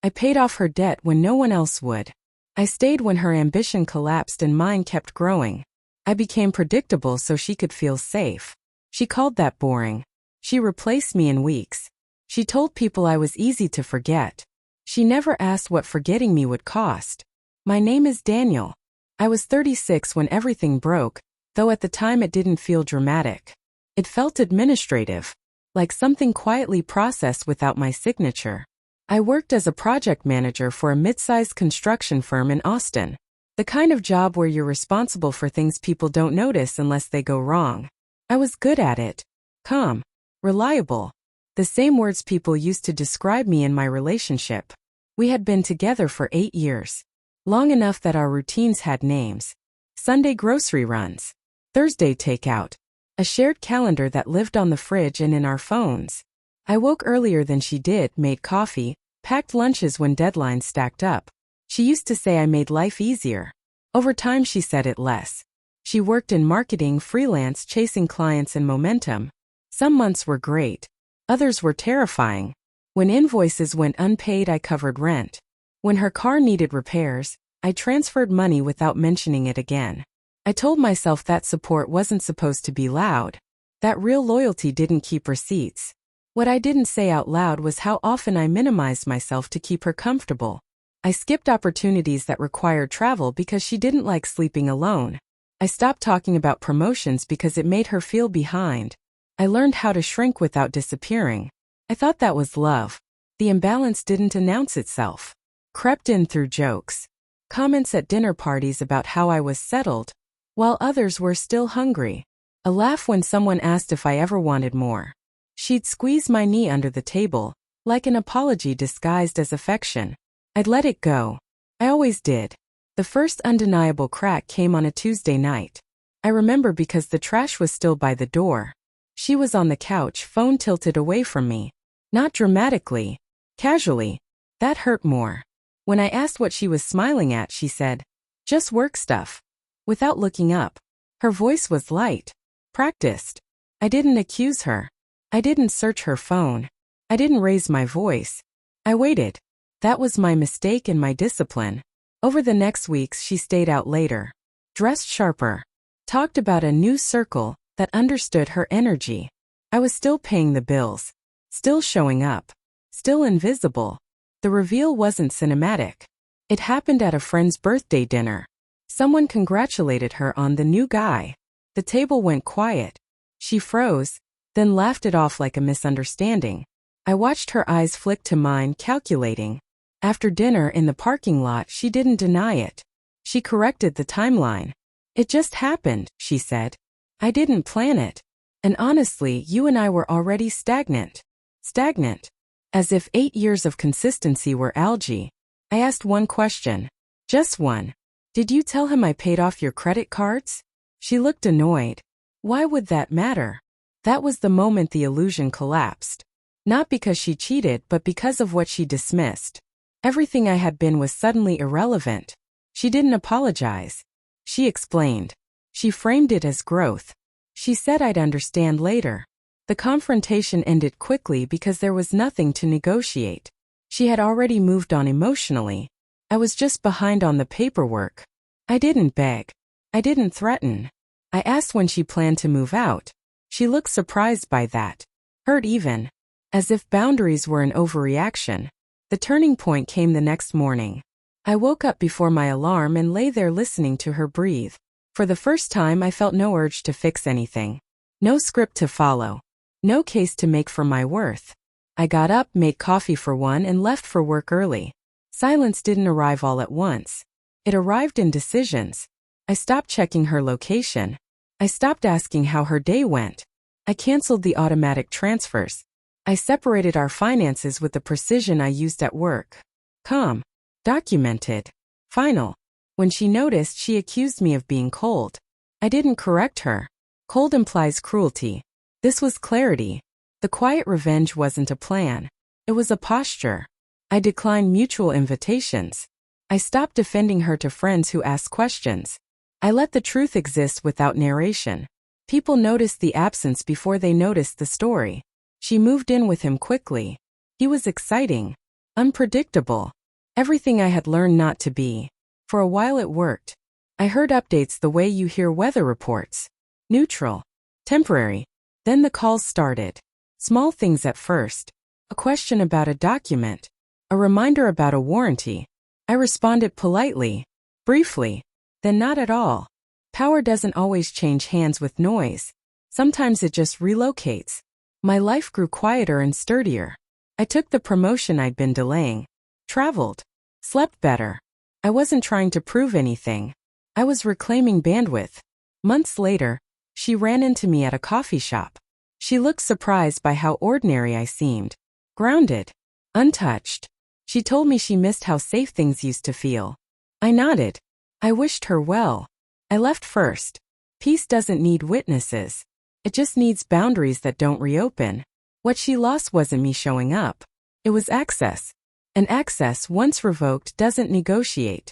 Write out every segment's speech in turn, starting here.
I paid off her debt when no one else would. I stayed when her ambition collapsed and mine kept growing. I became predictable so she could feel safe. She called that boring. She replaced me in weeks. She told people I was easy to forget. She never asked what forgetting me would cost. My name is Daniel. I was 36 when everything broke, though at the time it didn't feel dramatic. It felt administrative, like something quietly processed without my signature. I worked as a project manager for a mid-sized construction firm in Austin. The kind of job where you're responsible for things people don't notice unless they go wrong. I was good at it. Calm. Reliable. The same words people used to describe me in my relationship. We had been together for 8 years. Long enough that our routines had names. Sunday grocery runs. Thursday takeout. A shared calendar that lived on the fridge and in our phones. I woke earlier than she did, made coffee, packed lunches when deadlines stacked up. She used to say I made life easier. Over time she said it less. She worked in marketing, freelance, chasing clients and momentum. Some months were great. Others were terrifying. When invoices went unpaid, I covered rent. When her car needed repairs, I transferred money without mentioning it again. I told myself that support wasn't supposed to be loud. That real loyalty didn't keep receipts. What I didn't say out loud was how often I minimized myself to keep her comfortable. I skipped opportunities that required travel because she didn't like sleeping alone. I stopped talking about promotions because it made her feel behind. I learned how to shrink without disappearing. I thought that was love. The imbalance didn't announce itself. Crept in through jokes. Comments at dinner parties about how I was settled, while others were still hungry. A laugh when someone asked if I ever wanted more. She'd squeeze my knee under the table, like an apology disguised as affection. I'd let it go. I always did. The first undeniable crack came on a Tuesday night. I remember because the trash was still by the door. She was on the couch, phone tilted away from me. Not dramatically. Casually. That hurt more. When I asked what she was smiling at, she said, "Just work stuff." Without looking up. Her voice was light. Practiced. I didn't accuse her. I didn't search her phone. I didn't raise my voice. I waited. That was my mistake and my discipline. Over the next weeks she stayed out later. Dressed sharper. Talked about a new circle that understood her energy. I was still paying the bills. Still showing up. Still invisible. The reveal wasn't cinematic. It happened at a friend's birthday dinner. Someone congratulated her on the new guy. The table went quiet. She froze, then laughed it off like a misunderstanding. I watched her eyes flick to mine, calculating. After dinner in the parking lot, she didn't deny it. She corrected the timeline. "It just happened," she said. "I didn't plan it. And honestly, you and I were already stagnant." Stagnant. As if 8 years of consistency were algae. I asked one question. Just one. "Did you tell him I paid off your credit cards?" She looked annoyed. Why would that matter? That was the moment the illusion collapsed. Not because she cheated, but because of what she dismissed. Everything I had been was suddenly irrelevant. She didn't apologize. She explained. She framed it as growth. She said I'd understand later. The confrontation ended quickly because there was nothing to negotiate. She had already moved on emotionally. I was just behind on the paperwork. I didn't beg. I didn't threaten. I asked when she planned to move out. She looked surprised by that. Hurt even. As if boundaries were an overreaction. The turning point came the next morning. I woke up before my alarm and lay there listening to her breathe. For the first time I felt no urge to fix anything. No script to follow. No case to make for my worth. I got up, made coffee for one, and left for work early. Silence didn't arrive all at once. It arrived in decisions. I stopped checking her location. I stopped asking how her day went. I canceled the automatic transfers. I separated our finances with the precision I used at work. Calm. Documented. Final. When she noticed, she accused me of being cold. I didn't correct her. Cold implies cruelty. This was clarity. The quiet revenge wasn't a plan. It was a posture. I declined mutual invitations. I stopped defending her to friends who asked questions. I let the truth exist without narration. People noticed the absence before they noticed the story. She moved in with him quickly. He was exciting. Unpredictable. Everything I had learned not to be. For a while it worked. I heard updates the way you hear weather reports. Neutral. Temporary. Then the calls started. Small things at first. A question about a document. A reminder about a warranty. I responded politely. Briefly. Then not at all. Power doesn't always change hands with noise. Sometimes it just relocates. My life grew quieter and sturdier. I took the promotion I'd been delaying. Traveled. Slept better. I wasn't trying to prove anything. I was reclaiming bandwidth. Months later, she ran into me at a coffee shop. She looked surprised by how ordinary I seemed. Grounded. Untouched. She told me she missed how safe things used to feel. I nodded. I wished her well. I left first. Peace doesn't need witnesses. It just needs boundaries that don't reopen. What she lost wasn't me showing up. It was access. And access, once revoked, doesn't negotiate.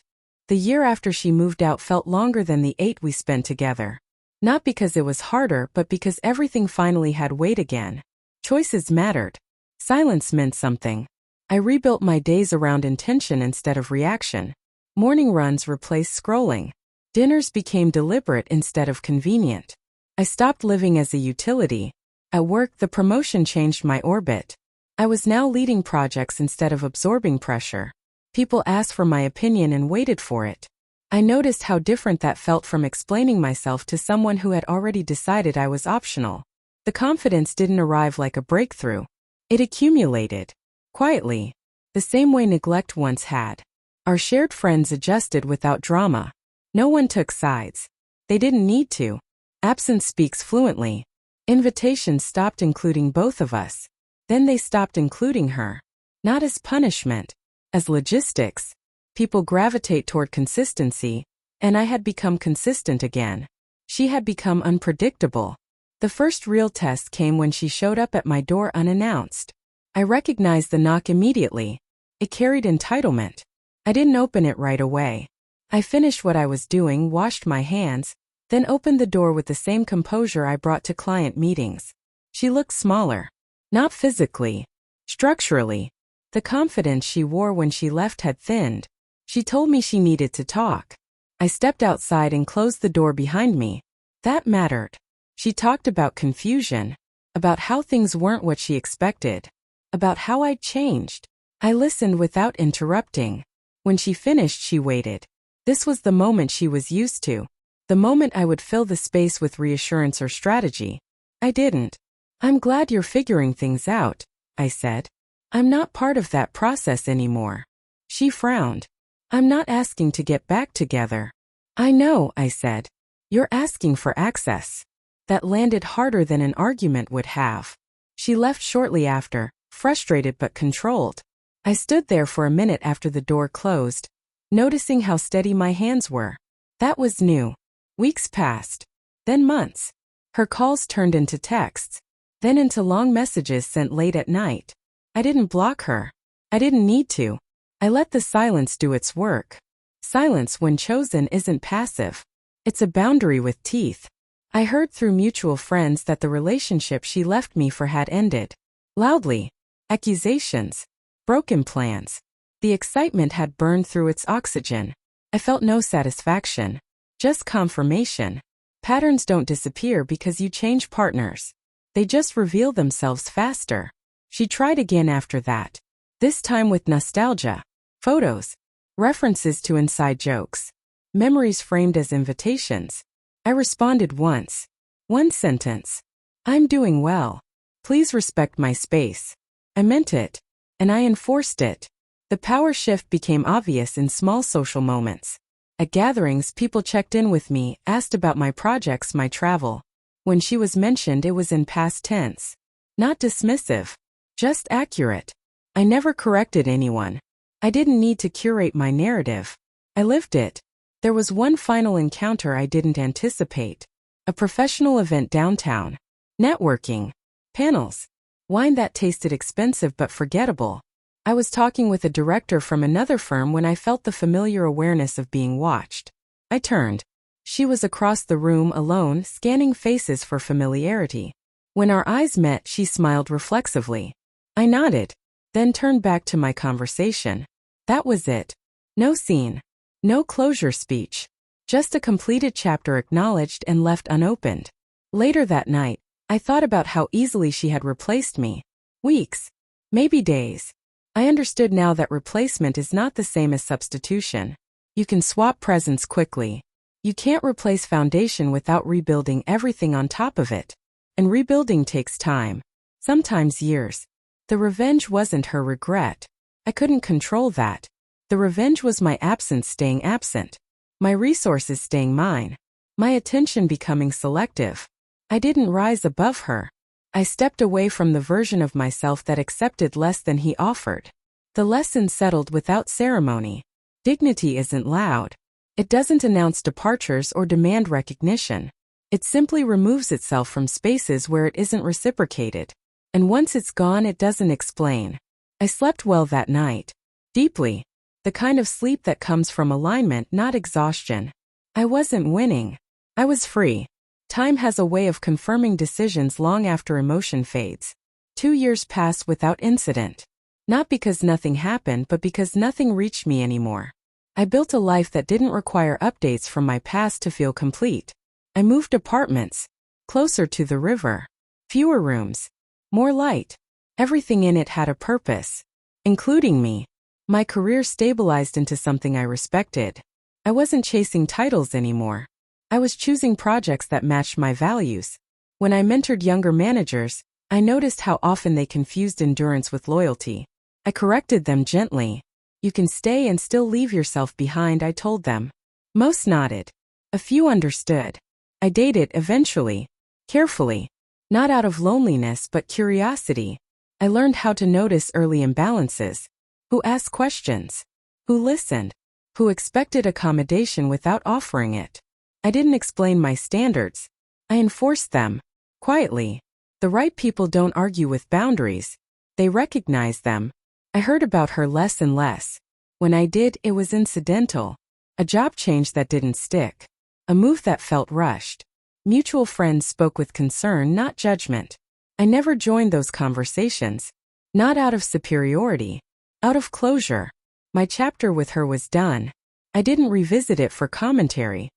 The year after she moved out felt longer than the 8 we spent together. Not because it was harder, but because everything finally had weight again. Choices mattered. Silence meant something. I rebuilt my days around intention instead of reaction. Morning runs replaced scrolling. Dinners became deliberate instead of convenient. I stopped living as a utility. At work, the promotion changed my orbit. I was now leading projects instead of absorbing pressure. People asked for my opinion and waited for it. I noticed how different that felt from explaining myself to someone who had already decided I was optional. The confidence didn't arrive like a breakthrough. It accumulated. Quietly. The same way neglect once had. Our shared friends adjusted without drama. No one took sides. They didn't need to. Absence speaks fluently. Invitations stopped including both of us. Then they stopped including her. Not as punishment. As logistics. People gravitate toward consistency, and I had become consistent again. She had become unpredictable. The first real test came when she showed up at my door unannounced. I recognized the knock immediately. It carried entitlement. I didn't open it right away. I finished what I was doing, washed my hands, then opened the door with the same composure I brought to client meetings. She looked smaller. Not physically. Structurally. The confidence she wore when she left had thinned. She told me she needed to talk. I stepped outside and closed the door behind me. That mattered. She talked about confusion. About how things weren't what she expected. About how I'd changed. I listened without interrupting. When she finished, she waited. This was the moment she was used to. The moment I would fill the space with reassurance or strategy. I didn't. I'm glad you're figuring things out, I said. I'm not part of that process anymore. She frowned. I'm not asking to get back together. I know, I said. You're asking for access. That landed harder than an argument would have. She left shortly after, frustrated but controlled. I stood there for a minute after the door closed, noticing how steady my hands were. That was new. Weeks passed. Then months. Her calls turned into texts. Then into long messages sent late at night. I didn't block her. I didn't need to. I let the silence do its work. Silence, when chosen, isn't passive. It's a boundary with teeth. I heard through mutual friends that the relationship she left me for had ended. Loudly. Accusations. Broken plans. The excitement had burned through its oxygen. I felt no satisfaction. Just confirmation. Patterns don't disappear because you change partners. They just reveal themselves faster. She tried again after that. This time with nostalgia. Photos. References to inside jokes. Memories framed as invitations. I responded once. One sentence. I'm doing well. Please respect my space. I meant it. And I enforced it. The power shift became obvious in small social moments. At gatherings, people checked in with me, asked about my projects, my travel. When she was mentioned, it was in past tense. Not dismissive. Just accurate. I never corrected anyone. I didn't need to curate my narrative. I lived it. There was one final encounter I didn't anticipate. A professional event downtown. Networking. Panels. Wine that tasted expensive but forgettable. I was talking with a director from another firm when I felt the familiar awareness of being watched. I turned. She was across the room alone, scanning faces for familiarity. When our eyes met, she smiled reflexively. I nodded. then turned back to my conversation. That was it. No scene. No closure speech. Just a completed chapter acknowledged and left unopened. Later that night, I thought about how easily she had replaced me. Weeks. Maybe days. I understood now that replacement is not the same as substitution. You can swap presents quickly. You can't replace foundation without rebuilding everything on top of it. And rebuilding takes time. Sometimes years. The revenge wasn't her regret. I couldn't control that. The revenge was my absence staying absent. My resources staying mine. My attention becoming selective. I didn't rise above her. I stepped away from the version of myself that accepted less than he offered. The lesson settled without ceremony. Dignity isn't loud. It doesn't announce departures or demand recognition. It simply removes itself from spaces where it isn't reciprocated. And once it's gone, it doesn't explain. I slept well that night. Deeply. The kind of sleep that comes from alignment, not exhaustion. I wasn't winning. I was free. Time has a way of confirming decisions long after emotion fades. 2 years passed without incident. Not because nothing happened, but because nothing reached me anymore. I built a life that didn't require updates from my past to feel complete. I moved apartments. Closer to the river. Fewer rooms. More light. Everything in it had a purpose. Including me. My career stabilized into something I respected. I wasn't chasing titles anymore. I was choosing projects that matched my values. When I mentored younger managers, I noticed how often they confused endurance with loyalty. I corrected them gently. You can stay and still leave yourself behind, I told them. Most nodded. A few understood. I dated eventually. Carefully. Not out of loneliness but curiosity. I learned how to notice early imbalances. Who asked questions? Who listened? Who expected accommodation without offering it? I didn't explain my standards. I enforced them. Quietly. The right people don't argue with boundaries. They recognize them. I heard about her less and less. When I did, it was incidental. A job change that didn't stick. A move that felt rushed. Mutual friends spoke with concern, not judgment. I never joined those conversations. Not out of superiority. Out of closure. My chapter with her was done. I didn't revisit it for commentary.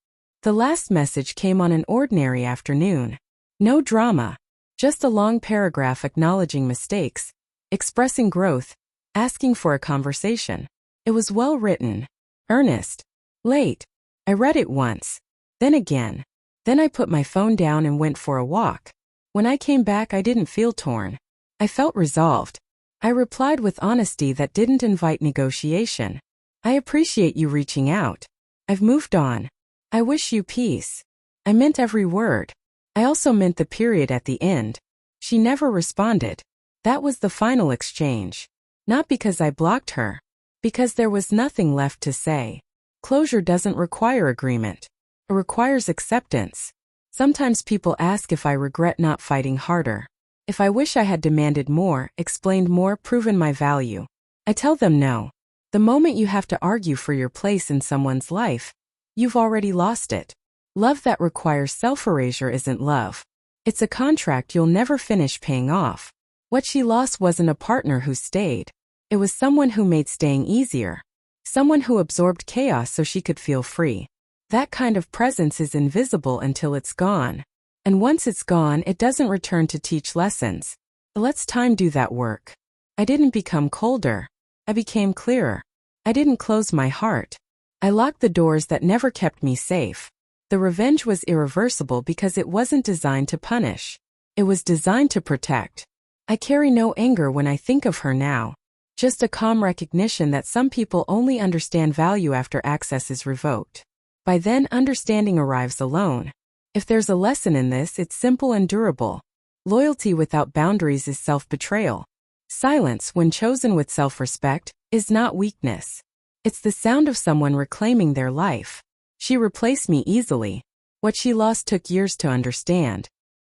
The last message came on an ordinary afternoon. No drama. Just a long paragraph acknowledging mistakes, expressing growth, asking for a conversation. It was well written. Earnest. Late. I read it once. Then again. Then I put my phone down and went for a walk. When I came back, I didn't feel torn. I felt resolved. I replied with honesty that didn't invite negotiation. I appreciate you reaching out. I've moved on. I wish you peace. I meant every word. I also meant the period at the end. She never responded. That was the final exchange. Not because I blocked her. Because there was nothing left to say. Closure doesn't require agreement. It requires acceptance. Sometimes people ask if I regret not fighting harder. If I wish I had demanded more, explained more, proven my value. I tell them no. The moment you have to argue for your place in someone's life, you've already lost it. Love that requires self-erasure isn't love. It's a contract you'll never finish paying off. What she lost wasn't a partner who stayed. It was someone who made staying easier. Someone who absorbed chaos so she could feel free. That kind of presence is invisible until it's gone. And once it's gone, it doesn't return to teach lessons. Let's time do that work. I didn't become colder. I became clearer. I didn't close my heart. I locked the doors that never kept me safe. The revenge was irreversible because it wasn't designed to punish. It was designed to protect. I carry no anger when I think of her now. Just a calm recognition that some people only understand value after access is revoked. By then, understanding arrives alone. If there's a lesson in this, it's simple and durable. Loyalty without boundaries is self-betrayal. Silence, when chosen with self-respect, is not weakness. It's the sound of someone reclaiming their life. She replaced me easily. What she lost took years to understand.